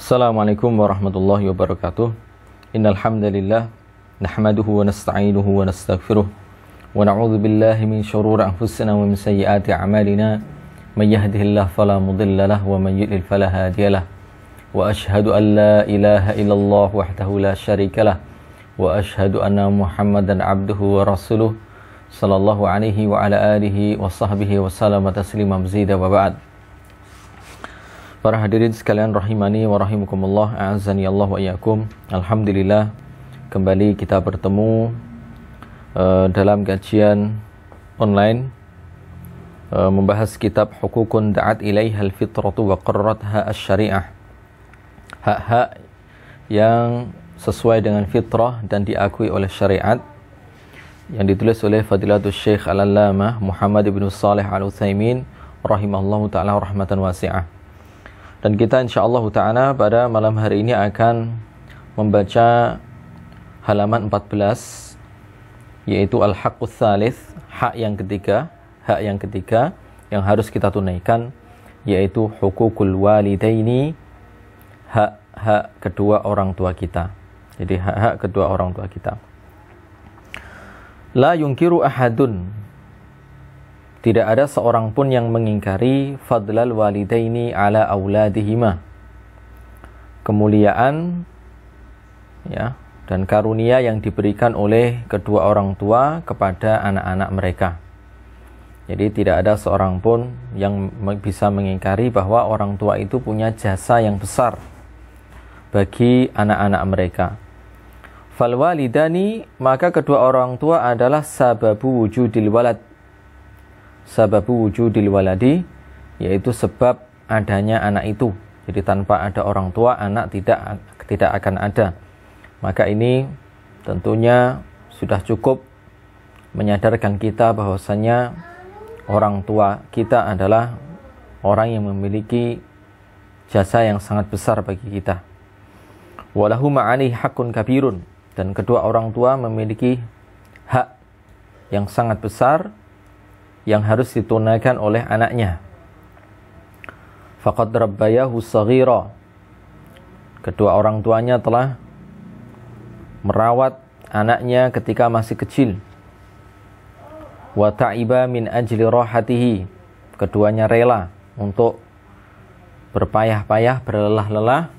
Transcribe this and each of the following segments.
Assalamualaikum warahmatullahi wabarakatuh. Innal hamdalillah nahmaduhu wa nasta'inuhu wa nastaghfiruh wa na'udzu billahi min shururi anfusina wa min sayyiati a'malina. May yahdihillahu fala mudilla lahu wa man yudlil fala hadiyalah. Wa asyhadu an la ilaha illallah wahdahu la syarikalah wa asyhadu anna Muhammadan abduhu wa rasuluh sallallahu alaihi wa ala alihi wa sahbihi wa sallama taslima mazida wa ba'd. Para hadirin sekalian rahimani wa rahimakumullah, a'azzani Allah wa iyyakum. Alhamdulillah kembali kita bertemu dalam kajian online membahas kitab Hukukun Da'at Ilaihal Fitratu wa Qarratha Asy-Syari'ah. Hak-hak yang sesuai dengan fitrah dan diakui oleh syariat, yang ditulis oleh Fadilatul Syekh Al-Allamah Muhammad ibn Shalih Al-Utsaimin rahimahullahu ta'ala rahmatan wasi'ah. Dan kita insyaallah ta'ala pada malam hari ini akan membaca halaman 14, yaitu Al-Haqqus Tsalits, hak yang ketiga yang harus kita tunaikan, yaitu Hukukul Walidaini, hak kedua orang tua kita. Jadi hak kedua orang tua kita. La yungkiru ahadun, tidak ada seorang pun yang mengingkari fadlal walidaini ala auladihima, kemuliaan ya dan karunia yang diberikan oleh kedua orang tua kepada anak-anak mereka. Jadi tidak ada seorang pun yang bisa mengingkari bahwa orang tua itu punya jasa yang besar bagi anak-anak mereka. Fal walidani, maka kedua orang tua adalah sababu wujudil walad, sababu wujudil waladi, yaitu sebab adanya anak itu. Jadi tanpa ada orang tua, anak tidak akan ada. Maka ini tentunya sudah cukup menyadarkan kita bahwasanya orang tua kita adalah orang yang memiliki jasa yang sangat besar bagi kita. Walahu ma'ani hakun kabirun, dan kedua orang tua memiliki hak yang sangat besar yang harus ditunaikan oleh anaknya. Faqad rabbayahu shaghira, kedua orang tuanya telah merawat anaknya ketika masih kecil. Wa ta'iba min ajli rahatihi, keduanya rela untuk berpayah-payah, berlelah-lelah,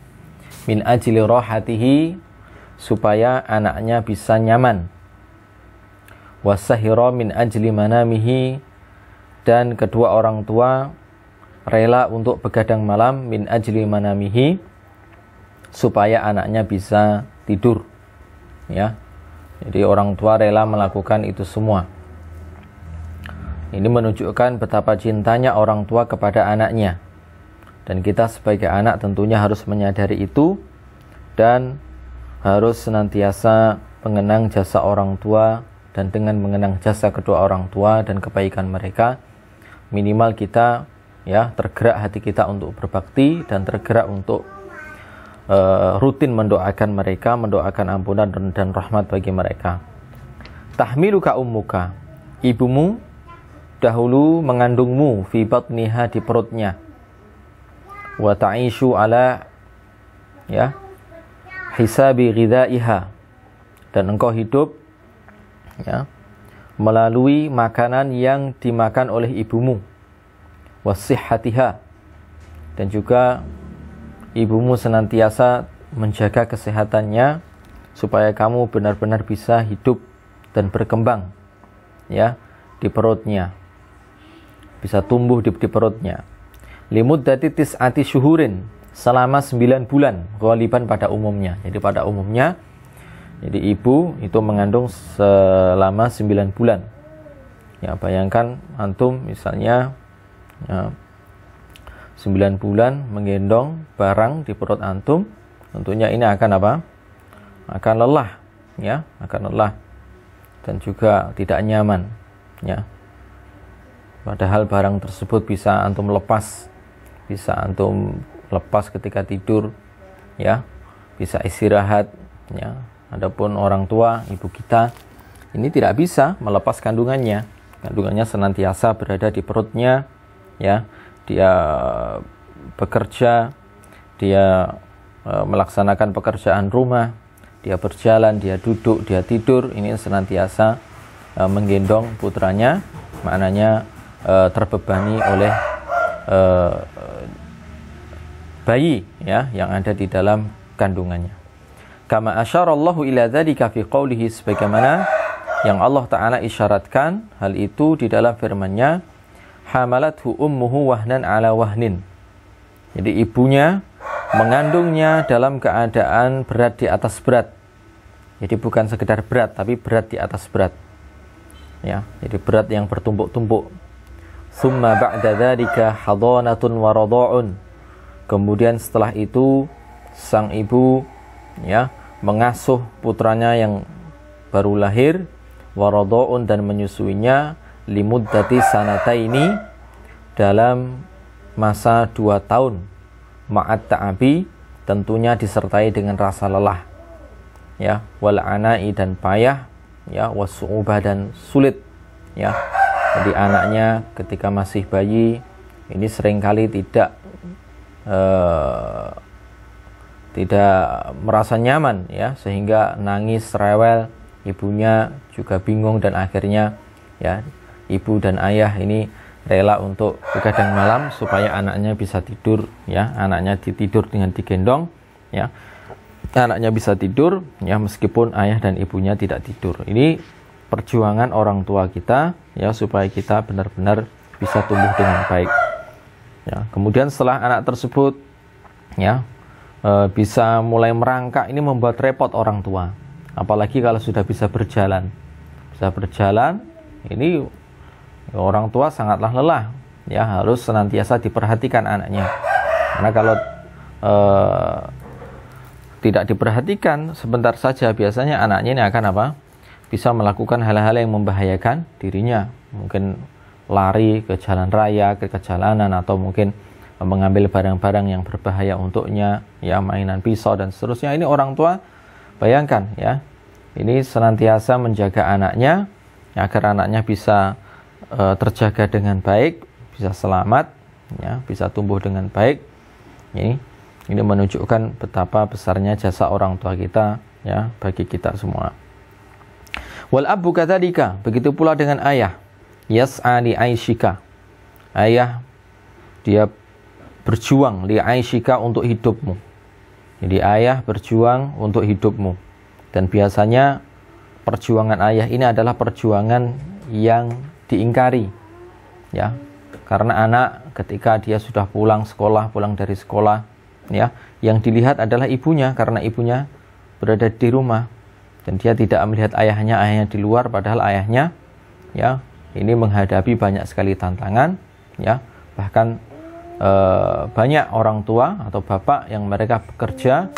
min ajli rahatihi, supaya anaknya bisa nyaman. Wa sahira min ajli manamihi, dan kedua orang tua rela untuk begadang malam, min ajli manamihi, supaya anaknya bisa tidur. Ya, jadi orang tua rela melakukan itu semua. Ini menunjukkan betapa cintanya orang tua kepada anaknya, dan kita sebagai anak tentunya harus menyadari itu dan harus senantiasa mengenang jasa orang tua. Dan dengan mengenang jasa kedua orang tua dan kebaikan mereka, minimal kita ya tergerak hati kita untuk berbakti dan tergerak untuk rutin mendoakan mereka, mendoakan ampunan dan rahmat bagi mereka. Tahmiluka ummuka, ibumu dahulu mengandungmu, fi batniha, di perutnya. Wa ta'ishu ala ya hisabi ghidaiha, dan engkau hidup ya melalui makanan yang dimakan oleh ibumu. Wasihhatiha, dan juga ibumu senantiasa menjaga kesehatannya supaya kamu benar-benar bisa hidup dan berkembang ya di perutnya, bisa tumbuh di perutnya. Limuddati tis'ati syuhurin, selama 9 bulan ghaliban pada umumnya. Jadi pada umumnya, jadi ibu itu mengandung selama 9 bulan. Ya, bayangkan antum misalnya ya, 9 bulan menggendong barang di perut antum, tentunya ini akan apa? Akan lelah, ya, akan lelah dan juga tidak nyaman, ya. Padahal barang tersebut bisa antum lepas ketika tidur, ya, bisa istirahat, ya. Adapun orang tua, ibu kita, ini tidak bisa melepas kandungannya. Kandungannya senantiasa berada di perutnya, ya. Dia bekerja, dia melaksanakan pekerjaan rumah, dia berjalan, dia duduk, dia tidur, ini senantiasa menggendong putranya, maknanya terbebani oleh bayi ya yang ada di dalam kandungannya. Kama asyarallahu ila dzalika fi qoulihi, sebagaimana yang Allah Ta'ala isyaratkan hal itu di dalam firman-Nya, hamalathu ummuhu wahnan ala wahnin. Jadi ibunya mengandungnya dalam keadaan berat di atas berat. Jadi bukan sekedar berat, tapi berat di atas berat. Ya, jadi berat yang bertumpuk-tumpuk. Tsumma ba'da dzalika hadanatun wa radha'un. Kemudian setelah itu sang ibu ya mengasuh putranya yang baru lahir, wa radha'un, dan menyusuinya limuddati sanataini, dalam masa 2 tahun, ma'at ta'abi, tentunya disertai dengan rasa lelah ya, wal ana'i, dan payah ya, wasu'ubah, dan sulit ya. Jadi anaknya ketika masih bayi ini seringkali tidak merasa nyaman ya, sehingga nangis, rewel, ibunya juga bingung, dan akhirnya ya ibu dan ayah ini rela untuk begadang malam supaya anaknya bisa tidur ya, anaknya tidur dengan digendong ya, anaknya bisa tidur ya meskipun ayah dan ibunya tidak tidur. Ini perjuangan orang tua kita ya, supaya kita benar-benar bisa tumbuh dengan baik ya. Kemudian setelah anak tersebut ya bisa mulai merangkak, ini membuat repot orang tua, apalagi kalau sudah bisa berjalan ini orang tua sangatlah lelah ya, harus senantiasa diperhatikan anaknya, karena kalau tidak diperhatikan sebentar saja biasanya anaknya ini akan bisa melakukan hal-hal yang membahayakan dirinya, mungkin lari ke jalan raya, ke jalanan, atau mungkin mengambil barang-barang yang berbahaya untuknya ya, mainan pisau dan seterusnya. Ini orang tua bayangkan ya, ini senantiasa menjaga anaknya agar anaknya bisa terjaga dengan baik, bisa selamat ya, bisa tumbuh dengan baik. Ini menunjukkan betapa besarnya jasa orang tua kita ya bagi kita semua. Wal abu kadzalika, begitu pula dengan ayah. Yas'a li aishika, ayah dia berjuang li aishika, untuk hidupmu. Jadi ayah berjuang untuk hidupmu, dan biasanya perjuangan ayah ini adalah perjuangan yang diingkari ya, karena anak ketika dia sudah pulang dari sekolah ya, yang dilihat adalah ibunya, karena ibunya berada di rumah dan dia tidak melihat ayahnya di luar, padahal ayahnya ya ini menghadapi banyak sekali tantangan ya, bahkan banyak orang tua atau bapak yang mereka bekerja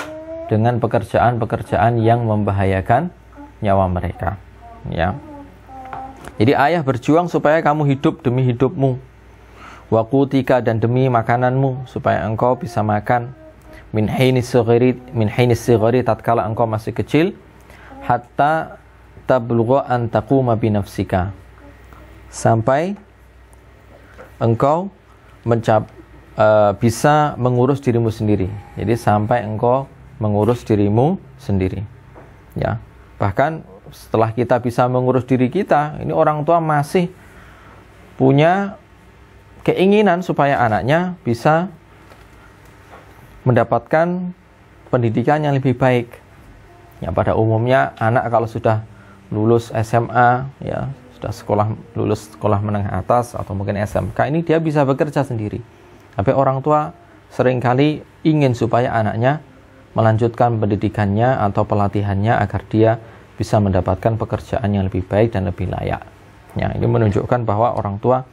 dengan pekerjaan-pekerjaan yang membahayakan nyawa mereka ya. Jadi ayah berjuang supaya kamu hidup demi hidupmu, waqutika, dan demi makananmu, supaya engkau bisa makan min hainis sighari, tatkala engkau masih kecil, hatta tablugha an taquma bi nafsika, sampai engkau bisa mengurus dirimu sendiri. Jadi sampai engkau mengurus dirimu sendiri ya. Bahkan setelah kita bisa mengurus diri kita, ini orang tua masih punya keinginan supaya anaknya bisa mendapatkan pendidikan yang lebih baik ya. Pada umumnya anak kalau sudah lulus SMA ya, sudah lulus sekolah menengah atas atau mungkin SMK, ini dia bisa bekerja sendiri. Tapi orang tua seringkali ingin supaya anaknya melanjutkan pendidikannya atau pelatihannya agar dia bisa mendapatkan pekerjaan yang lebih baik dan lebih layak ya. Ini menunjukkan bahwa orang tua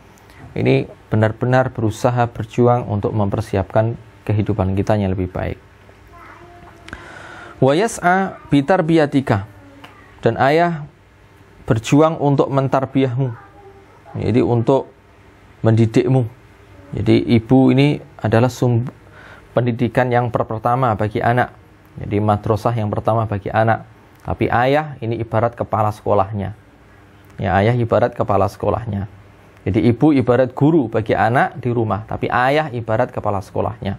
ini benar-benar berusaha berjuang untuk mempersiapkan kehidupan kita yang lebih baik. Wa yas'a bi tarbiyatika, dan ayah berjuang untuk mentarbiyahmu, jadi untuk mendidikmu. Jadi ibu ini adalah pendidikan yang pertama bagi anak, jadi madrasah yang pertama bagi anak. Tapi ayah ini ibarat kepala sekolahnya ya, ayah ibarat kepala sekolahnya. Jadi ibu ibarat guru bagi anak di rumah, tapi ayah ibarat kepala sekolahnya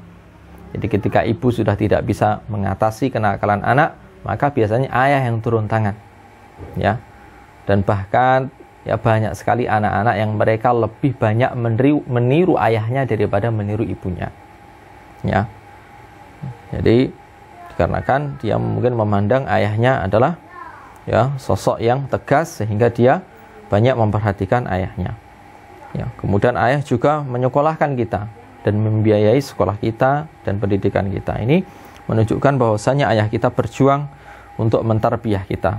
Jadi ketika ibu sudah tidak bisa mengatasi kenakalan anak, maka biasanya ayah yang turun tangan. Ya. Dan bahkan ya banyak sekali anak-anak yang mereka lebih banyak meniru ayahnya daripada meniru ibunya. Ya. Jadi dikarenakan dia mungkin memandang ayahnya adalah ya sosok yang tegas sehingga dia banyak memperhatikan ayahnya. Ya, kemudian ayah juga menyekolahkan kita dan membiayai sekolah kita dan pendidikan kita. Ini menunjukkan bahwasanya ayah kita berjuang untuk mentarbiyah kita,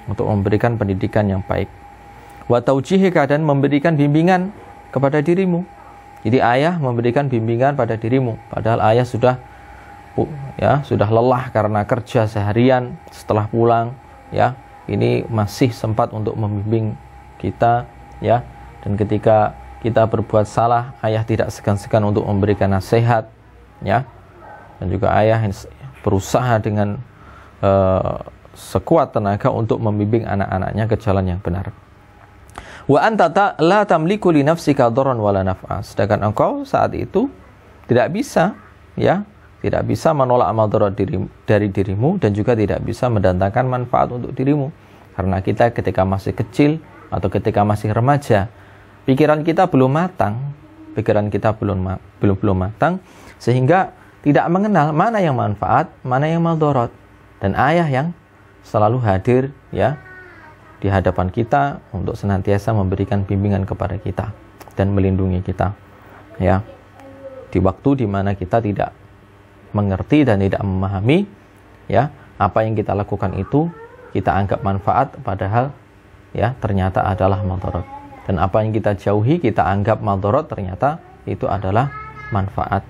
untuk memberikan pendidikan yang baik. Wa taujihika, dan memberikan bimbingan kepada dirimu. Jadi ayah memberikan bimbingan pada dirimu, padahal ayah sudah lelah karena kerja seharian. Setelah pulang, ya, ini masih sempat untuk membimbing kita, ya. Dan ketika kita berbuat salah, ayah tidak segan-segan untuk memberikan nasihat, ya. Dan juga ayah berusaha dengan sekuat tenaga untuk membimbing anak-anaknya ke jalan yang benar. Wa anta la tamliku li nafsika dharran wala naf'a. Sedangkan engkau saat itu tidak bisa, ya, tidak bisa menolak madarat dari dirimu dan juga tidak bisa mendatangkan manfaat untuk dirimu. Karena kita ketika masih kecil atau ketika masih remaja, pikiran kita belum matang, belum matang, sehingga tidak mengenal mana yang manfaat, mana yang madarat. Dan ayah yang selalu hadir, ya, di hadapan kita untuk senantiasa memberikan bimbingan kepada kita dan melindungi kita, ya, di waktu di mana kita tidak mengerti dan tidak memahami, ya, apa yang kita lakukan itu kita anggap manfaat, padahal ya ternyata adalah madarat. Dan apa yang kita jauhi kita anggap madarat, ternyata itu adalah manfaat,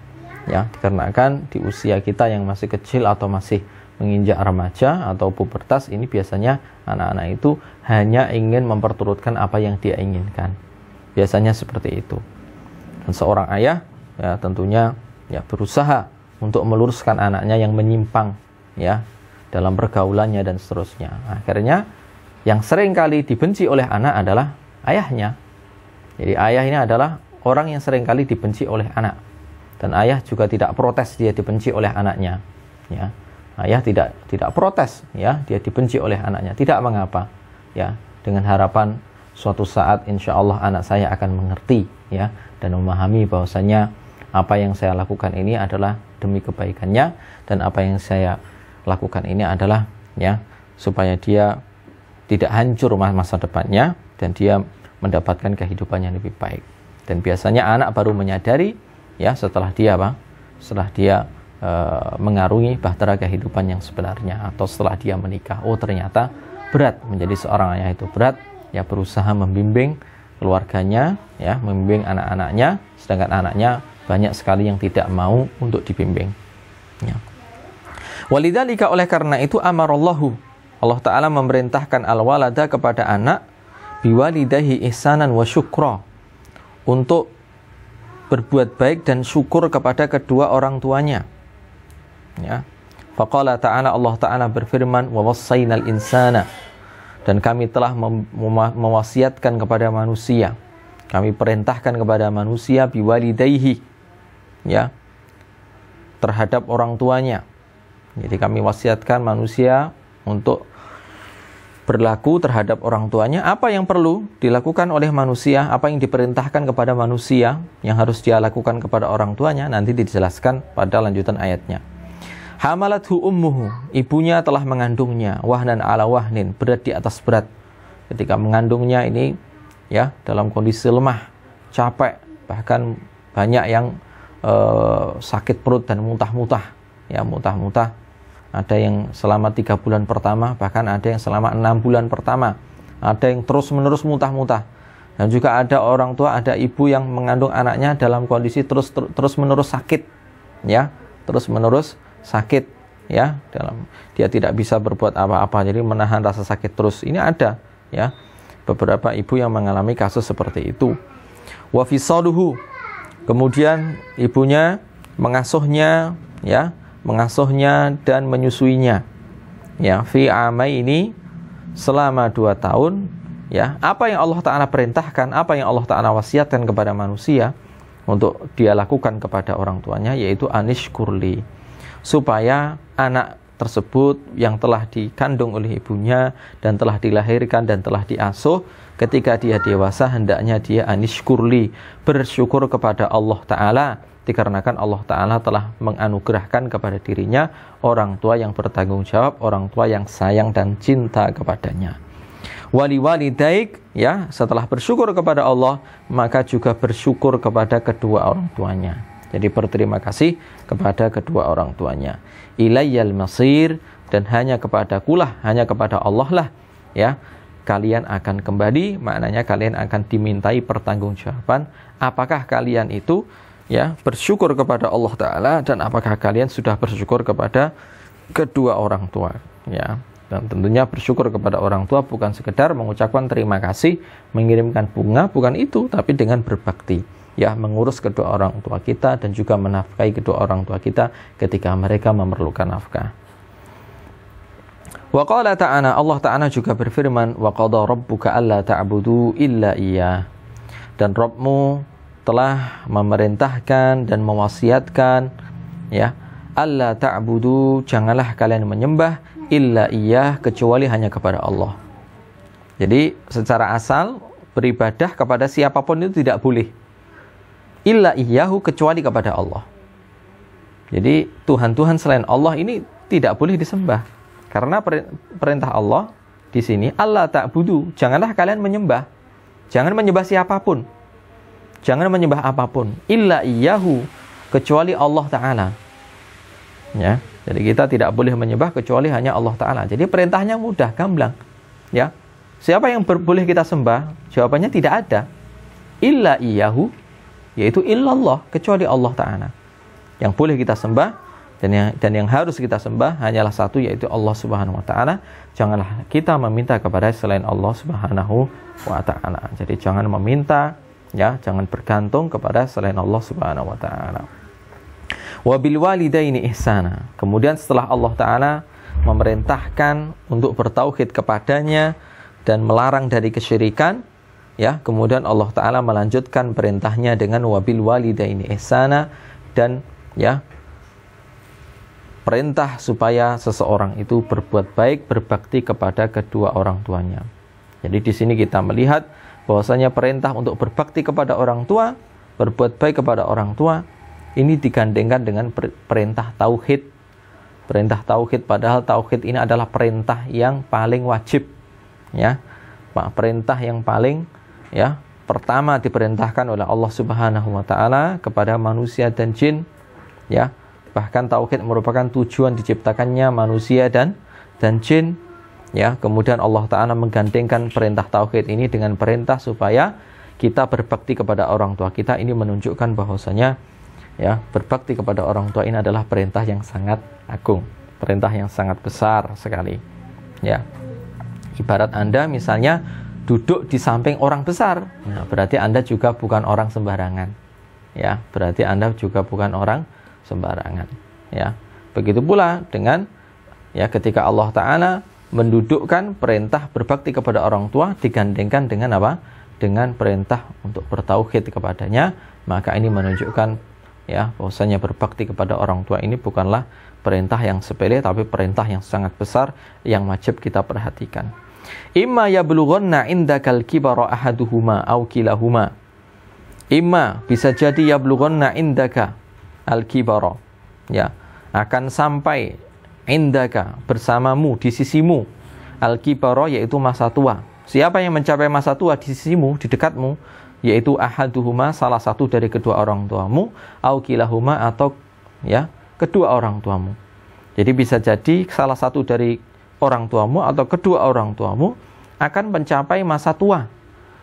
ya. Dikarenakan di usia kita yang masih kecil atau masih menginjak remaja atau pubertas, ini biasanya anak-anak itu hanya ingin memperturutkan apa yang dia inginkan. Biasanya seperti itu. Dan seorang ayah ya tentunya ya berusaha untuk meluruskan anaknya yang menyimpang, ya, dalam pergaulannya dan seterusnya. Akhirnya yang sering kali dibenci oleh anak adalah ayahnya. Jadi ayah ini adalah orang yang sering kali dibenci oleh anak. Dan ayah juga tidak protes dia dibenci oleh anaknya, ya. Ayah tidak protes, ya, dia dibenci oleh anaknya, tidak mengapa, ya, dengan harapan suatu saat insya Allah anak saya akan mengerti, ya, dan memahami bahwasanya apa yang saya lakukan ini adalah demi kebaikannya, dan apa yang saya lakukan ini adalah, ya, supaya dia tidak hancur masa depannya dan dia mendapatkan kehidupan yang lebih baik. Dan biasanya anak baru menyadari, ya, setelah dia mengarungi bahtera kehidupan yang sebenarnya, atau setelah dia menikah. Oh, ternyata berat menjadi seorang ayah, itu berat, ya, berusaha membimbing keluarganya, ya, membimbing anak-anaknya, sedangkan anaknya banyak sekali yang tidak mau untuk dibimbing, ya. Walidzalika, oleh karena itu, amarallahu, Allah Ta'ala memerintahkan al-walada kepada anak biwalidahi ihsanan wa syukra, untuk berbuat baik dan syukur kepada kedua orang tuanya, ya. Faqala ta'ala, Allah Ta'ala berfirman, wa wassaynal insana, dan kami telah mewasiatkan kepada manusia, kami perintahkan kepada manusia biwalidayhi, ya, terhadap orang tuanya. Jadi kami wasiatkan manusia untuk berlaku terhadap orang tuanya. Apa yang perlu dilakukan oleh manusia, apa yang diperintahkan kepada manusia yang harus dia lakukan kepada orang tuanya, nanti dijelaskan pada lanjutan ayatnya. Hamalathu ummuhu, ibunya telah mengandungnya, wahnan ala wahnin, berat di atas berat. Ketika mengandungnya ini, ya, dalam kondisi lemah, capek, bahkan banyak yang sakit perut dan muntah-muntah, ya, muntah-muntah. Ada yang selama 3 bulan pertama, bahkan ada yang selama 6 bulan pertama. Ada yang terus-menerus muntah-muntah. Dan juga ada orang tua, ada ibu yang mengandung anaknya dalam kondisi terus-menerus sakit, ya, terus-menerus sakit, ya, dia tidak bisa berbuat apa-apa, jadi menahan rasa sakit terus. Ini ada, ya, beberapa ibu yang mengalami kasus seperti itu. Wa fisaluhu, kemudian ibunya mengasuhnya, ya, mengasuhnya dan menyusuinya, ya, fi amaini, selama 2 tahun, ya. Apa yang Allah Ta'ala perintahkan, apa yang Allah Ta'ala wasiatkan kepada manusia, untuk dia lakukan kepada orang tuanya, yaitu anishkurli, supaya anak tersebut yang telah dikandung oleh ibunya dan telah dilahirkan dan telah diasuh, ketika dia dewasa hendaknya dia anishkurli, bersyukur kepada Allah Ta'ala, dikarenakan Allah Ta'ala telah menganugerahkan kepada dirinya orang tua yang bertanggung jawab, orang tua yang sayang dan cinta kepadanya. Wali walidaik, ya, setelah bersyukur kepada Allah, maka juga bersyukur kepada kedua orang tuanya. Jadi berterima kasih kepada kedua orang tuanya. Ilayyal masir, dan hanya kepadakulah, hanya kepada Allah lah, ya, kalian akan kembali. Maknanya kalian akan dimintai pertanggungjawaban. Apakah kalian itu, ya, bersyukur kepada Allah Ta'ala, dan apakah kalian sudah bersyukur kepada kedua orang tua, ya. Dan tentunya bersyukur kepada orang tua bukan sekedar mengucapkan terima kasih, mengirimkan bunga, bukan itu, tapi dengan berbakti, ya, mengurus kedua orang tua kita dan juga menafkahi kedua orang tua kita ketika mereka memerlukan nafkah. Wa qala ta'ala, Allah Ta'ala juga berfirman, wa qada rabbuka alla ta'budu illa iyyah, dan Rabbmu telah memerintahkan dan mewasiatkan, ya, alla ta'budu, janganlah kalian menyembah illa iyyah, kecuali hanya kepada Allah. Jadi secara asal beribadah kepada siapapun itu tidak boleh. Illa iyyahu, kecuali kepada Allah. Jadi Tuhan-Tuhan selain Allah ini tidak boleh disembah. Karena perintah Allah di sini, Allah ta'budu, janganlah kalian menyembah. Jangan menyembah siapapun. Jangan menyembah apapun. Illa iyyahu, kecuali Allah Ta'ala. Ya. Jadi kita tidak boleh menyembah kecuali hanya Allah Ta'ala. Jadi perintahnya mudah, gamblang, ya. Siapa yang boleh kita sembah? Jawabannya tidak ada. Illa iyyahu, yaitu illallah, kecuali Allah Ta'ala. Yang boleh kita sembah dan yang harus kita sembah hanyalah satu, yaitu Allah Subhanahu wa Ta'ala. Janganlah kita meminta kepada selain Allah Subhanahu wa Ta'ala. Jadi jangan meminta, ya, jangan bergantung kepada selain Allah Subhanahu wa Ta'ala. Wabil walidaini ihsana. Kemudian setelah Allah Ta'ala memerintahkan untuk bertauhid kepadanya dan melarang dari kesyirikan, ya, kemudian Allah Ta'ala melanjutkan perintahnya dengan wabil walidaini ihsana, dan, ya, perintah supaya seseorang itu berbuat baik, berbakti kepada kedua orang tuanya. Jadi di sini kita melihat bahwasanya perintah untuk berbakti kepada orang tua, berbuat baik kepada orang tua, ini digandengkan dengan perintah tauhid. Perintah tauhid, padahal tauhid ini adalah perintah yang paling wajib, ya. Perintah yang paling, ya, pertama diperintahkan oleh Allah Subhanahu wa Ta'ala kepada manusia dan jin, ya. Bahkan tauhid merupakan tujuan diciptakannya manusia dan jin, ya. Kemudian Allah Ta'ala menggandengkan perintah tauhid ini dengan perintah supaya kita berbakti kepada orang tua kita. Ini menunjukkan bahwasanya, ya, berbakti kepada orang tua ini adalah perintah yang sangat agung, perintah yang sangat besar sekali, ya. Ibarat Anda misalnya duduk di samping orang besar, nah, berarti Anda juga bukan orang sembarangan, ya, berarti Anda juga bukan orang sembarangan, ya. Begitu pula dengan, ya, ketika Allah Ta'ala mendudukkan perintah berbakti kepada orang tua digandengkan dengan apa? Dengan perintah untuk bertauhid kepadanya, maka ini menunjukkan, ya, bahwasanya berbakti kepada orang tua ini bukanlah perintah yang sepele, tapi perintah yang sangat besar yang wajib kita perhatikan. Imma yablughanna indakal kibara ahaduhuma aw kilahuma. Imma, bisa jadi, yablughanna indaka al-kibara, ya, akan sampai indaka, bersamamu, di sisimu, al-kibara, yaitu masa tua. Siapa yang mencapai masa tua di sisimu, di dekatmu, yaitu ahaduhuma, salah satu dari kedua orang tuamu, au kilahuma, atau, ya, kedua orang tuamu. Jadi bisa jadi salah satu dari orang tuamu atau kedua orang tuamu akan mencapai masa tua,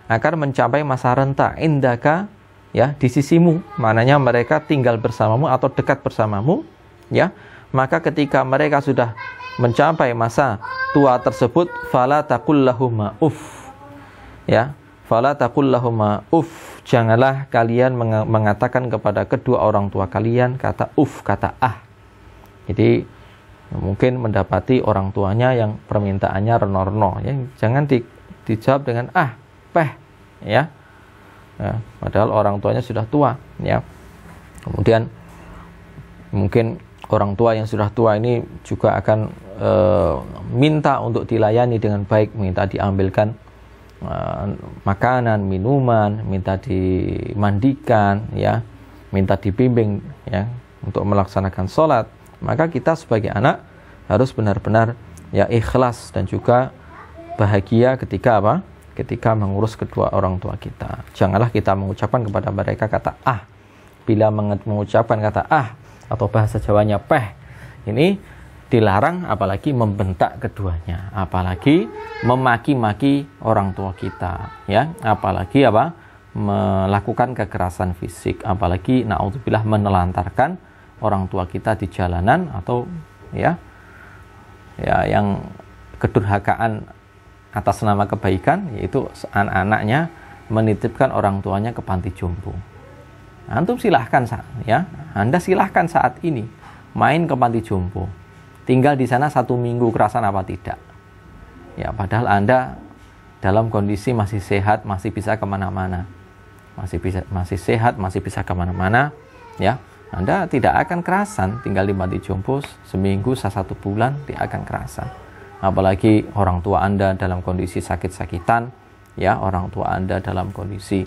akan mencapai masa renta, indaka, ya, di sisimu, maknanya mereka tinggal bersamamu atau dekat bersamamu, ya. Maka ketika mereka sudah mencapai masa tua tersebut, fala taqul lahuma uff, ya, fala taqul lahuma uff, janganlah kalian mengatakan kepada kedua orang tua kalian kata uff, kata ah. Jadi mungkin mendapati orang tuanya yang permintaannya reno-reno, ya, jangan dijawab dengan ah, peh, ya. ya, padahal orang tuanya sudah tua, ya. Kemudian mungkin orang tua yang sudah tua ini juga akan minta untuk dilayani dengan baik, minta diambilkan makanan, minuman, minta dimandikan, ya, minta dibimbing, ya, untuk melaksanakan sholat. Maka kita sebagai anak harus benar-benar, ya, ikhlas dan juga bahagia ketika apa? Ketika mengurus kedua orang tua kita. Janganlah kita mengucapkan kepada mereka kata ah. Bila mengucapkan kata ah atau bahasa Jawanya peh, ini dilarang, apalagi membentak keduanya, apalagi memaki-maki orang tua kita, ya, apalagi apa? Melakukan kekerasan fisik, apalagi naudzubillah menelantarkan orang tua kita di jalanan, atau ya yang kedurhakaan atas nama kebaikan, yaitu anak-anaknya menitipkan orang tuanya ke panti jompo. Antum silahkan, ya, Anda silahkan saat ini main ke panti jompo, tinggal di sana 1 minggu, kerasan apa tidak? Ya, padahal Anda dalam kondisi masih sehat, masih bisa kemana-mana, masih sehat, masih bisa kemana-mana, ya. Anda tidak akan kerasan tinggal di panti jompo seminggu, 1 bulan, tidak akan kerasan. Apalagi orang tua Anda dalam kondisi sakit-sakitan, ya, orang tua Anda dalam kondisi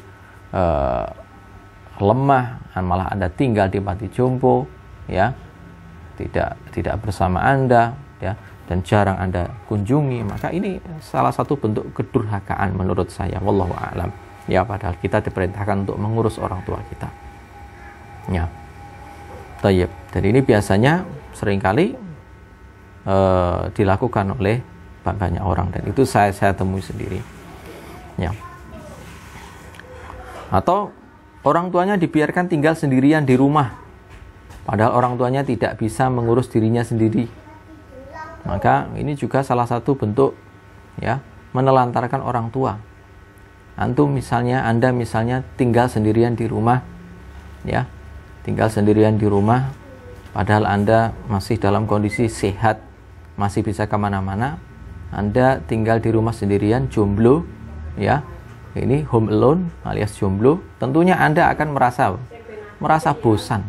lemah, malah Anda tinggal di panti jompo, ya, tidak bersama Anda, ya, dan jarang Anda kunjungi, maka ini salah satu bentuk kedurhakaan menurut saya, wallahu a'lam, ya. Padahal kita diperintahkan untuk mengurus orang tua kita, ya. Tayyib. Dan ini biasanya seringkali dilakukan oleh banyak orang, dan itu saya temui sendiri, ya. Atau orang tuanya dibiarkan tinggal sendirian di rumah, padahal orang tuanya tidak bisa mengurus dirinya sendiri. Maka ini juga salah satu bentuk, ya, menelantarkan orang tua. Anda misalnya tinggal sendirian di rumah, ya, tinggal sendirian di rumah, padahal Anda masih dalam kondisi sehat, masih bisa kemana-mana. Anda tinggal di rumah sendirian, jomblo, ya, ini home alone alias jomblo, tentunya Anda akan merasa bosan,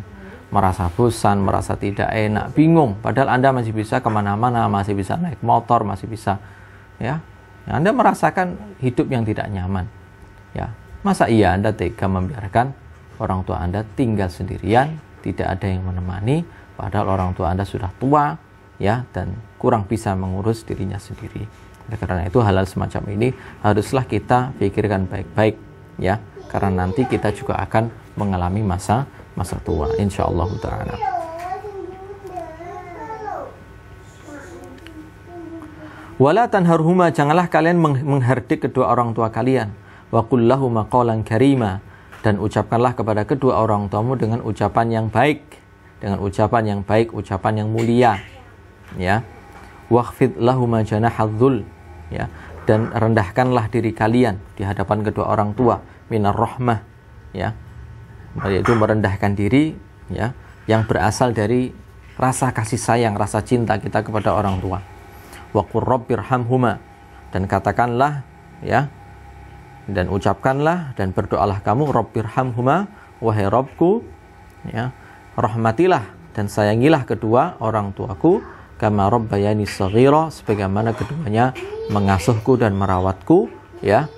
merasa tidak enak, bingung, padahal Anda masih bisa kemana-mana, masih bisa naik motor, masih bisa, ya. Anda merasakan hidup yang tidak nyaman, ya. Masa iya Anda tega membiarkan orang tua Anda tinggal sendirian, tidak ada yang menemani, padahal orang tua Anda sudah tua, ya, dan kurang bisa mengurus dirinya sendiri. Karena itu hal-hal semacam ini haruslah kita pikirkan baik-baik, ya, karena nanti kita juga akan mengalami masa tua, insyaallah ta'ala. Wala tanharhuma, janganlah kalian menghardik kedua orang tua kalian. Wa qul lahuma qawlan karima, dan ucapkanlah kepada kedua orang tuamu dengan ucapan yang baik, ucapan yang mulia, ya. Wakhfid lahuma janahadzul, ya, dan rendahkanlah diri kalian di hadapan kedua orang tua, minar rahmah, ya, yaitu merendahkan diri, ya, yang berasal dari rasa kasih sayang, rasa cinta kita kepada orang tua. Wa qur rabbirhamhuma, dan katakanlah, ya, dan ucapkanlah dan berdoalah kamu, rabbirhamhuma, wahai Rabbku, ya, rahmatilah dan sayangilah kedua orang tuaku, kama rabbayani shaghira, sebagaimana keduanya mengasuhku dan merawatku, ya,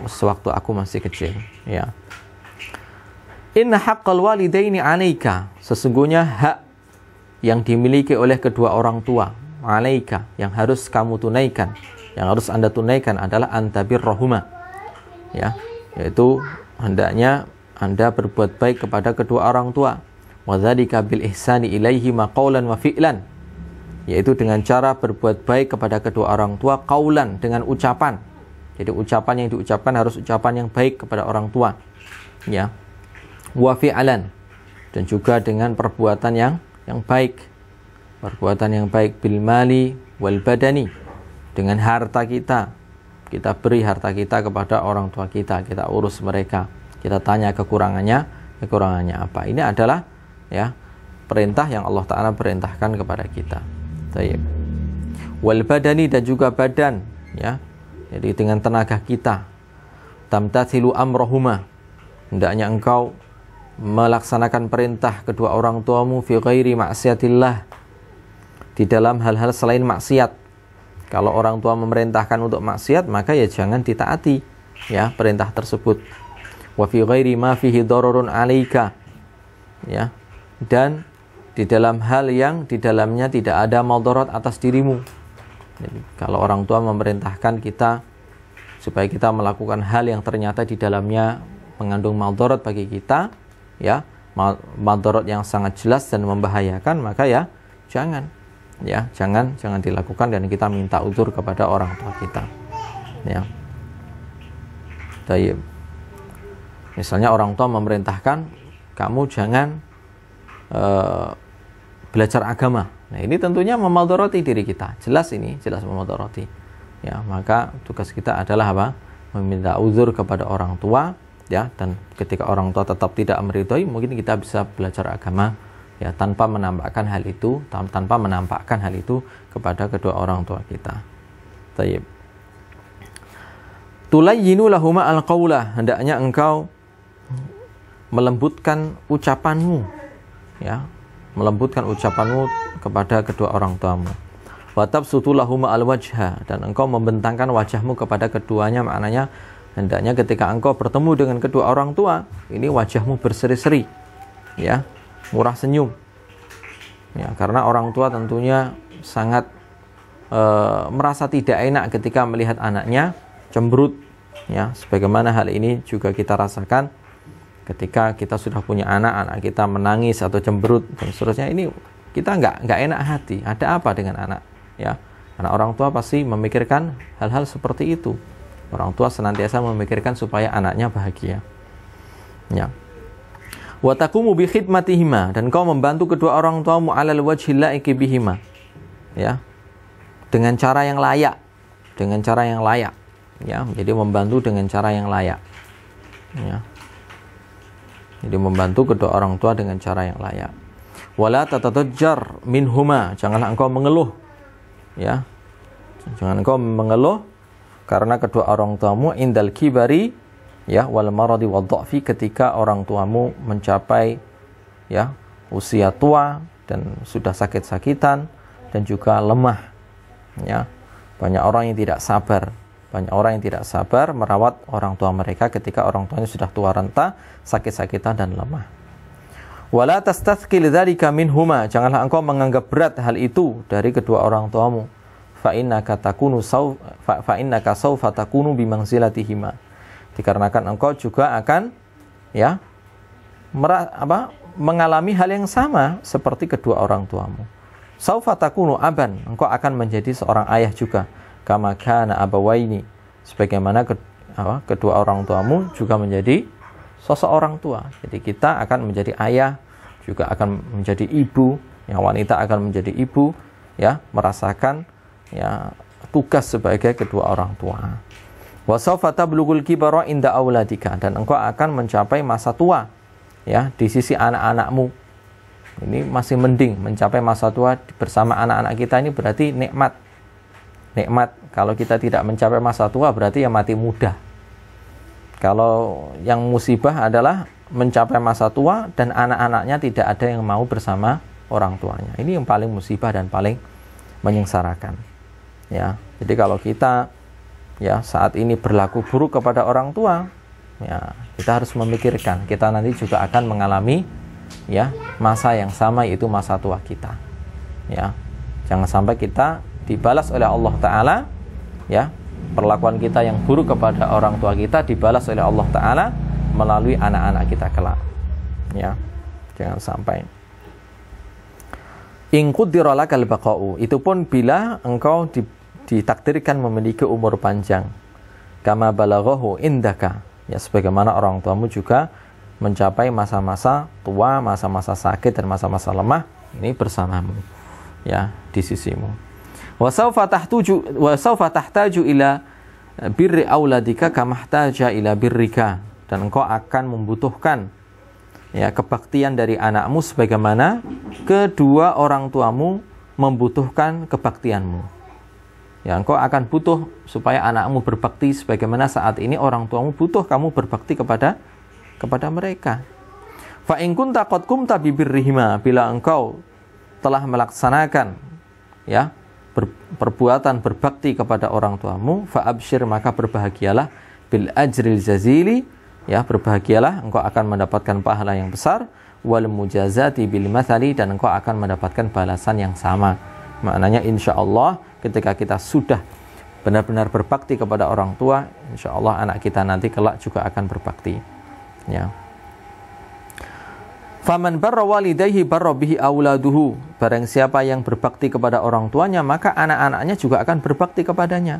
sewaktu aku masih kecil, ya. Inna haqqal walidaini 'alaika, sesungguhnya hak yang dimiliki oleh kedua orang tua, 'alaika, yang harus kamu tunaikan, yang harus Anda tunaikan adalah antabirrahuma, ya, yaitu hendaknya Anda berbuat baik kepada kedua orang tua. Wa dzalika bil ihsani ilaihima qaulan wa fi'lan, yaitu dengan cara berbuat baik kepada kedua orang tua, qaulan, dengan ucapan. Jadi ucapan yang diucapkan harus ucapan yang baik kepada orang tua, ya. Wa fi'lan, dan juga dengan perbuatan yang baik. Perbuatan yang baik bil mali wal badani, dengan harta kita beri harta kita kepada orang tua kita urus mereka, kita tanya kekurangannya apa. Ini adalah, ya, perintah yang Allah Ta'ala perintahkan kepada kita. Baik. Wal badani, dan juga badan, ya. Jadi dengan tenaga kita. Tamtathilu amrohuma, hendaknya engkau melaksanakan perintah kedua orang tuamu fi ghairi maksiatillah, di dalam hal-hal selain maksiat. Kalau orang tua memerintahkan untuk maksiat, maka ya jangan ditaati ya perintah tersebut. Wa fi ghairi ma fihi dararun 'alaika, ya, dan di dalam hal yang di dalamnya tidak ada madarat atas dirimu. Jadi, kalau orang tua memerintahkan kita supaya kita melakukan hal yang ternyata di dalamnya mengandung madarat bagi kita, ya, madarat yang sangat jelas dan membahayakan, maka ya jangan dilakukan, dan kita minta uzur kepada orang tua kita, ya. Tayyib. Misalnya orang tua memerintahkan kamu jangan belajar agama. Nah, ini tentunya memadharati diri kita. Jelas memadharati. Ya, maka tugas kita adalah apa? Meminta uzur kepada orang tua, ya, dan ketika orang tua tetap tidak meridhoi, mungkin kita bisa belajar agama, ya, tanpa menampakkan hal itu kepada kedua orang tua kita. Tayyib. Tulayyinu lahuma al-qawla, hendaknya engkau melembutkan ucapanmu, ya, melembutkan ucapanmu kepada kedua orang tuamu. Wa tabsutu lahuma al-wajha, dan engkau membentangkan wajahmu kepada keduanya, maknanya hendaknya ketika engkau bertemu dengan kedua orang tua, ini wajahmu berseri-seri, ya, murah senyum. Ya, karena orang tua tentunya sangat merasa tidak enak ketika melihat anaknya cemberut, ya, sebagaimana hal ini juga kita rasakan ketika kita sudah punya anak kita menangis atau cemberut dan seterusnya. Ini kita nggak enak hati. Ada apa dengan anak, ya? Karena orang tua pasti memikirkan hal-hal seperti itu. Orang tua senantiasa memikirkan supaya anaknya bahagia, ya. Wa taqumu bi khidmatihima, dan kau membantu kedua orang tuamu alal wajhil laiki bihima, ya, dengan cara yang layak, ya. Jadi membantu dengan cara yang layak, ya. Jadi membantu kedua orang tua dengan cara yang layak. Wala tatatajjar minhuma, janganlah engkau mengeluh, ya. Jangan engkau mengeluh karena kedua orang tuamu indal kibari, ya, wal maradi wad dha'fi, ketika orang tuamu mencapai, ya, usia tua dan sudah sakit-sakitan dan juga lemah, ya. Banyak orang yang tidak sabar merawat orang tua mereka ketika orang tuanya sudah tua renta, sakit-sakitan dan lemah. Wala tastathqil dzalika minhuma, janganlah engkau menganggap berat hal itu dari kedua orang tuamu. Fa innaka sawfa takunu bi manzilatihima, dikarenakan engkau juga akan, ya, mengalami hal yang sama seperti kedua orang tuamu. Sawfa takunu aban, engkau akan menjadi seorang ayah juga. Kama kana abawaini, sebagaimana kedua orang tuamu juga menjadi sosok orang tua. Jadi kita akan menjadi ayah, juga akan menjadi ibu, yang wanita akan menjadi ibu, ya, merasakan, ya, tugas sebagai kedua orang tua. Wa sawfa tablughul kibara inda auladika, dan engkau akan mencapai masa tua, ya, di sisi anak-anakmu. Ini masih mending mencapai masa tua bersama anak-anak kita, ini berarti nikmat. Kalau kita tidak mencapai masa tua berarti ya mati muda. Kalau yang musibah adalah mencapai masa tua dan anak-anaknya tidak ada yang mau bersama orang tuanya. Ini yang paling musibah dan paling menyengsarakan, ya. Jadi kalau kita, ya, saat ini berlaku buruk kepada orang tua, ya, kita harus memikirkan kita nanti juga akan mengalami, ya, masa yang sama, yaitu masa tua kita, ya. Jangan sampai kita dibalas oleh Allah Ta'ala, ya, perlakuan kita yang buruk kepada orang tua kita dibalas oleh Allah Ta'ala melalui anak-anak kita kelak, ya. Jangan sampai. In qaddara lakal baqa'u, itu pun bila engkau ditakdirkan memiliki umur panjang. Kama balaghahu indaka, ya, sebagaimana orang tuamu juga mencapai masa-masa tua, masa-masa sakit dan masa-masa lemah, ini bersamamu, ya, di sisimu. Wa sawfa tahtaju ila birri auladika kama ihtaja ila birrika, dan engkau akan membutuhkan, ya, kebaktian dari anakmu sebagaimana kedua orang tuamu membutuhkan kebaktianmu. Ya, engkau akan butuh supaya anakmu berbakti sebagaimana saat ini orang tuamu butuh kamu berbakti kepada kepada mereka. Fa in kunta qad qumta bi birrihima, bila engkau telah melaksanakan ya perbuatan berbakti kepada orang tuamu, fa absyir, maka berbahagialah, bil ajril jazili, ya berbahagialah, engkau akan mendapatkan pahala yang besar, wal mujazati bil mathali, dan engkau akan mendapatkan balasan yang sama. Maknanya insyaallah ketika kita sudah benar-benar berbakti kepada orang tua, insyaallah anak kita nanti kelak juga akan berbakti. Ya. Faman barra walidayhi barra bihi auladuhu. Barang siapa yang berbakti kepada orang tuanya, maka anak-anaknya juga akan berbakti kepadanya.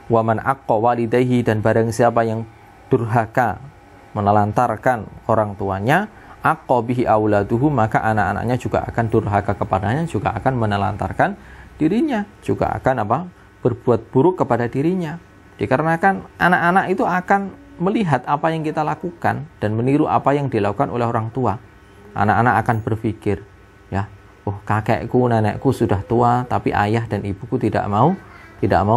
Wa man aqqa walidayhi, dan barang siapa yang durhaka, menelantarkan orang tuanya, aqqa bihi auladuhu, maka anak-anaknya juga akan durhaka kepadanya, juga akan menelantarkan dirinya, juga akan berbuat buruk kepada dirinya. Dikarenakan anak-anak itu akan melihat apa yang kita lakukan dan meniru apa yang dilakukan oleh orang tua. Anak-anak akan berpikir, ya, oh kakekku, nenekku sudah tua, tapi ayah dan ibuku tidak mau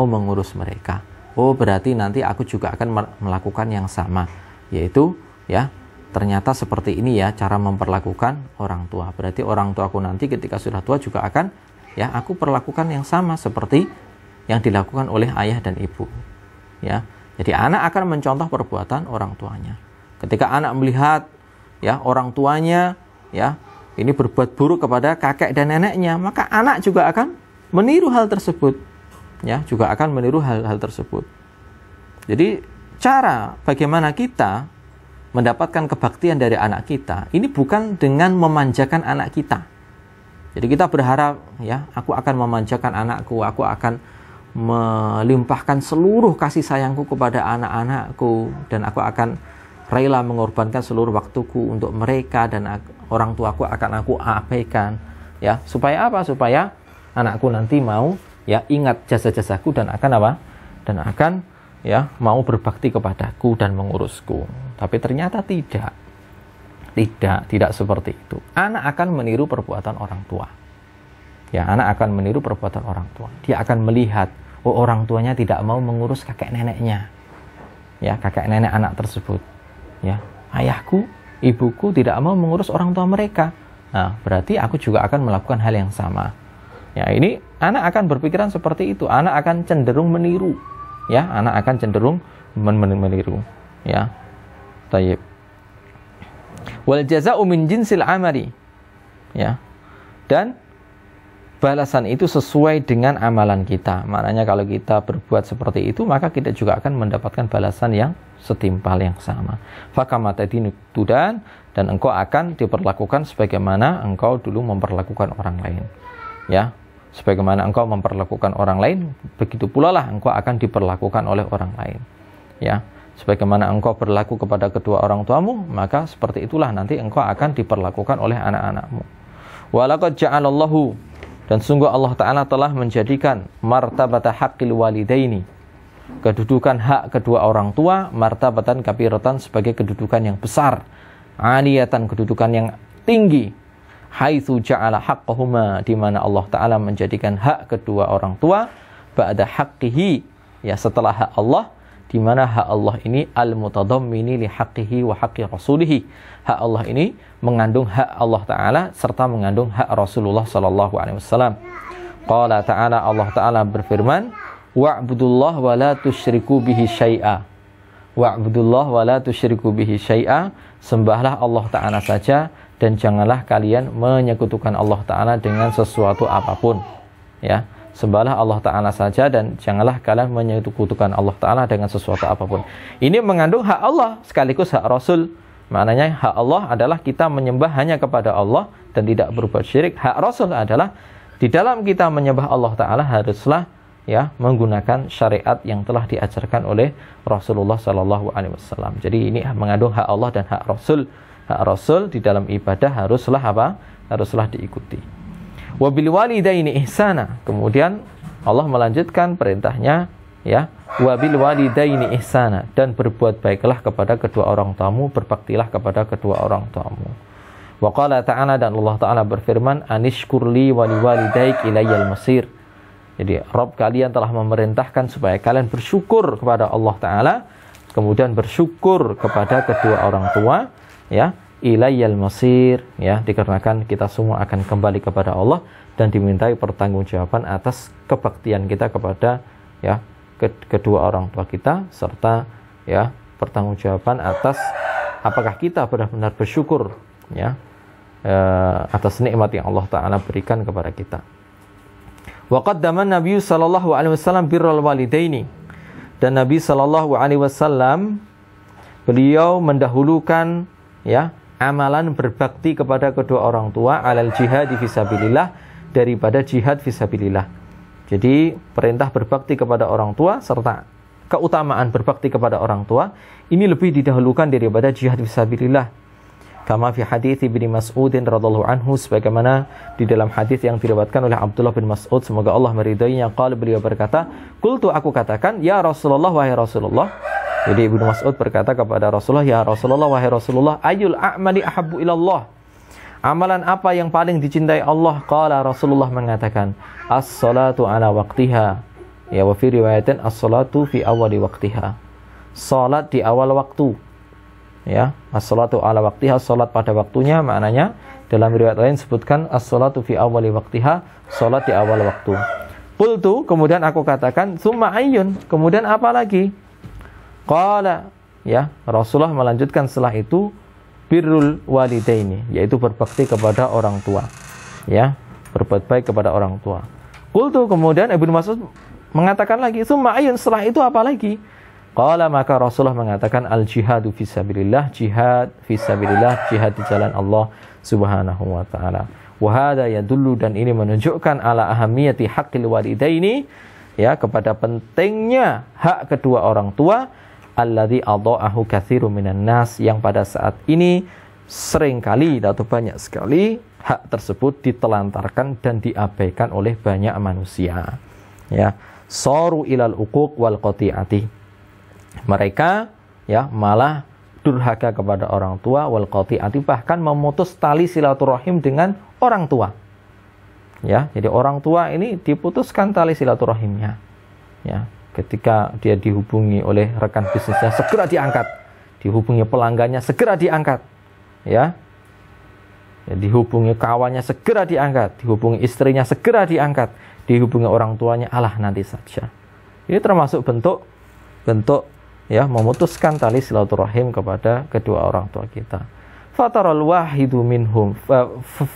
mengurus mereka. Oh berarti nanti aku juga akan melakukan yang sama, yaitu ya ternyata seperti ini ya cara memperlakukan orang tua. Berarti orang tuaku nanti ketika sudah tua juga akan ya aku perlakukan yang sama seperti yang dilakukan oleh ayah dan ibu. Ya, jadi anak akan mencontoh perbuatan orang tuanya. Ketika anak melihat ya orang tuanya ya ini berbuat buruk kepada kakek dan neneknya, maka anak juga akan meniru hal tersebut. Ya, juga akan meniru hal tersebut. Jadi cara bagaimana kita mendapatkan kebaktian dari anak kita ini bukan dengan memanjakan anak kita. Jadi kita berharap ya aku akan memanjakan anakku, aku akan melimpahkan seluruh kasih sayangku kepada anak-anakku, dan aku akan rela mengorbankan seluruh waktuku untuk mereka, dan orang tuaku akan aku abaikan. Ya, supaya apa? Supaya anakku nanti mau ya ingat jasa-jasaku dan akan Dan akan ya mau berbakti kepadaku dan mengurusku. Tapi ternyata tidak seperti itu. Anak akan meniru perbuatan orang tua. Ya, anak akan meniru perbuatan orang tua. Dia akan melihat, oh orang tuanya tidak mau mengurus kakek neneknya. Ya, kakek nenek anak tersebut. Ya, ayahku, ibuku tidak mau mengurus orang tua mereka. Nah, berarti aku juga akan melakukan hal yang sama. Ya, ini anak akan berpikiran seperti itu. Anak akan cenderung meniru. Ya, anak akan cenderung meniru. Ya. Tayyib. Wal jaza'u min jinsil amali. Ya. Dan balasan itu sesuai dengan amalan kita. Maknanya kalau kita berbuat seperti itu, maka kita juga akan mendapatkan balasan yang setimpal, yang sama. Fakama tadinu tudan, dan engkau akan diperlakukan sebagaimana engkau dulu memperlakukan orang lain. Ya, sebagaimana engkau memperlakukan orang lain, begitu pula lah engkau akan diperlakukan oleh orang lain. Ya, sebagaimana engkau berlaku kepada kedua orang tuamu, maka seperti itulah nanti engkau akan diperlakukan oleh anak-anakmu. Walaqad ja'alallahu, dan sungguh Allah Ta'ala telah menjadikan martabata haqqil walidaini, kedudukan hak kedua orang tua, martabatan kabiratan, sebagai kedudukan yang besar, aliyatan, kedudukan yang tinggi, haitsu ja'ala haqqahuma, di mana Allah Ta'ala menjadikan hak kedua orang tua ba'da haqqihi, ya setelah hak Allah, di mana hak Allah ini al-mutadammini li haqqihi wa haqqi rasulihi. Hak Allah ini mengandung hak Allah Ta'ala serta mengandung hak Rasulullah sallallahu alaihi wasallam. Qala Ta'ala, Allah Ta'ala berfirman, wa'budullah wa la tusyriku bihi syai'a. Wa'budullah wa la tusyriku bihi syai'a. Sembahlah Allah Ta'ala saja dan janganlah kalian menyekutukan Allah Ta'ala dengan sesuatu apapun. Ya, sembahlah Allah Ta'ala saja dan janganlah kalian menyekutukan Allah Ta'ala dengan sesuatu apapun. Ini mengandung hak Allah sekaligus hak Rasul. Maknanya hak Allah adalah kita menyembah hanya kepada Allah dan tidak berbuat syirik. Hak Rasul adalah di dalam kita menyembah Allah Ta'ala haruslah ya menggunakan syariat yang telah diajarkan oleh Rasulullah Sallallahu Alaihi Wasallam. Jadi ini mengandung hak Allah dan hak Rasul. Hak Rasul di dalam ibadah haruslah apa? Haruslah diikuti. Wabil walidaini ihsana. Kemudian Allah melanjutkan perintahnya, ya, wabil walidaini ihsana, dan berbuat baiklah kepada kedua orang tuamu, berbaktilah kepada kedua orang tuamu. Wa qala ta'ala, dan Allah Ta'ala berfirman, anishkurli wali walidaik ilayyal masir. Jadi Rabb kalian telah memerintahkan supaya kalian bersyukur kepada Allah Ta'ala, kemudian bersyukur kepada kedua orang tua, ya, ilayyal masir, ya, dikarenakan kita semua akan kembali kepada Allah dan dimintai pertanggungjawaban atas kebaktian kita kepada, ya, kedua orang tua kita, serta, ya, pertanggungjawaban atas apakah kita benar-benar bersyukur, ya, atas nikmat yang Allah Ta'ala berikan kepada kita. Wa qaddama Nabi sallallahu alaihi wasallam birrul walidaini, dan Nabi sallallahu alaihi wasallam beliau mendahulukan, ya, amalan berbakti kepada kedua orang tua alal jihad fisabilillah, daripada jihad fisabilillah. Jadi perintah berbakti kepada orang tua serta keutamaan berbakti kepada orang tua ini lebih didahulukan daripada jihad fisabilillah. Kama fi hadits Ibnu Mas'udin radhiyallahu anhu, sebagaimana di dalam hadis yang diriwayatkan oleh Abdullah bin Mas'ud, semoga Allah meridainya, qala, beliau berkata, qultu, aku katakan, ya Rasulullah, wahai Rasulullah. Jadi Ibnu Mas'ud berkata kepada Rasulullah, ya Rasulullah, wahai Rasulullah, ayyul a'mali ahabbu ilallah, amalan apa yang paling dicintai Allah? Qala, Rasulullah mengatakan, as-salatu ala waqtiha, ya, wa fi riwayatin as-salatu fi awali waqtiha, salat di awal waktu, ya, as-salatu ala waqtiha, salat pada waktunya. Maknanya dalam riwayat lain sebutkan as-salatu fi awali waqtiha, salat di awal waktu. Qultu, kemudian aku katakan, summa ayyun, kemudian apa lagi? Qala, ya, Rasulullah melanjutkan setelah itu, birrul walidaini, yaitu berbakti kepada orang tua, ya, berbuat baik kepada orang tua. Qultu, kemudian Ibnu Mas'ud mengatakan lagi, summa ayyun, setelah itu apa lagi? Qala, maka Rasulullah mengatakan, al jihadu fisabilillah, jihad fisabilillah, jihad di jalan Allah Subhanahu wa taala. Wa hadza yadullu, dan ini menunjukkan ala ahamiyati haqqil walidaini, ya, kepada pentingnya hak kedua orang tua, alladzi adha'ahu katsirun minan nas, yang pada saat ini seringkali atau banyak sekali hak tersebut ditelantarkan dan diabaikan oleh banyak manusia, ya. Saru ilal uquq wal qati'ati, mereka, ya, malah durhaka kepada orang tua, wal qati'ati, bahkan memutus tali silaturahim dengan orang tua, ya. Jadi orang tua ini diputuskan tali silaturahimnya, ya. Ketika dia dihubungi oleh rekan bisnisnya, segera diangkat. Dihubungi pelanggannya, segera diangkat, ya. Dihubungi kawannya, segera diangkat. Dihubungi istrinya, segera diangkat. Dihubungi orang tuanya, alah nanti saja. Ini termasuk bentuk, ya, memutuskan tali silaturahim kepada kedua orang tua kita. Fataral wahidu minhum,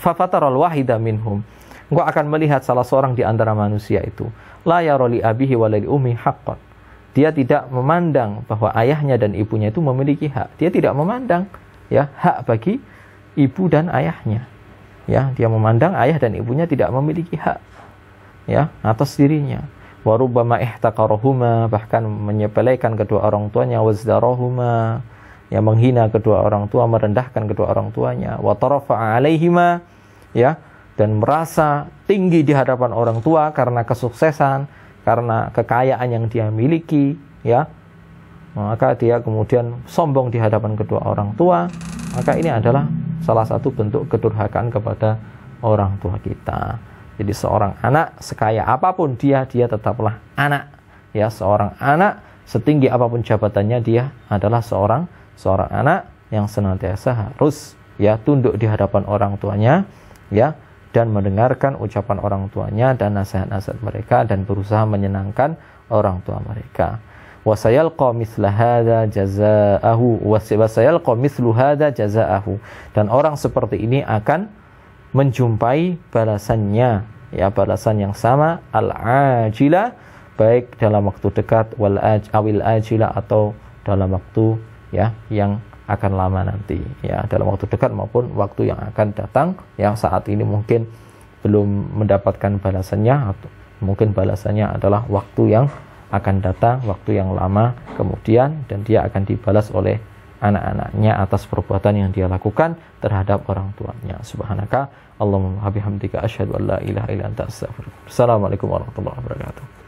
fataral wahida minhum, engkau akan melihat salah seorang di antara manusia itu, la yara li abihi wa li ummi haqqan, dia tidak memandang bahwa ayahnya dan ibunya itu memiliki hak. Dia tidak memandang, ya, hak bagi ibu dan ayahnya, ya. Dia memandang ayah dan ibunya tidak memiliki hak, ya, atas dirinya. Wa rubbama ihtaqarahuma, bahkan menyepelekan kedua orang tuanya, wazdarahuma, ya, menghina kedua orang tua, merendahkan kedua orang tuanya, wa tarafa'a alaihima, ya, dan merasa tinggi di hadapan orang tua karena kesuksesan, karena kekayaan yang dia miliki, ya. Maka dia kemudian sombong di hadapan kedua orang tua. Maka ini adalah salah satu bentuk kedurhakaan kepada orang tua kita. Jadi seorang anak sekaya apapun dia tetaplah anak, ya. Seorang anak setinggi apapun jabatannya, dia adalah seorang anak yang senantiasa harus, ya, tunduk di hadapan orang tuanya, ya, dan mendengarkan ucapan orang tuanya dan nasihat-nasihat mereka, dan berusaha menyenangkan orang tua mereka. Wasayalqa mithla hadza jazaahu, wasayalqa mithlu hadza jazaahu, dan orang seperti ini akan menjumpai balasannya, ya, balasan yang sama, al-ajila, baik dalam waktu dekat, awil ajila, atau dalam waktu, ya, yang akan lama nanti, ya, dalam waktu dekat maupun waktu yang akan datang, yang saat ini mungkin belum mendapatkan balasannya, atau mungkin balasannya adalah waktu yang akan datang, waktu yang lama kemudian, dan dia akan dibalas oleh anak-anaknya atas perbuatan yang dia lakukan terhadap orang tuanya. Subhanaka Allahumma bihamdika asyhadu an la ilaha illa anta astaghfiruka. Assalamualaikum warahmatullahi wabarakatuh.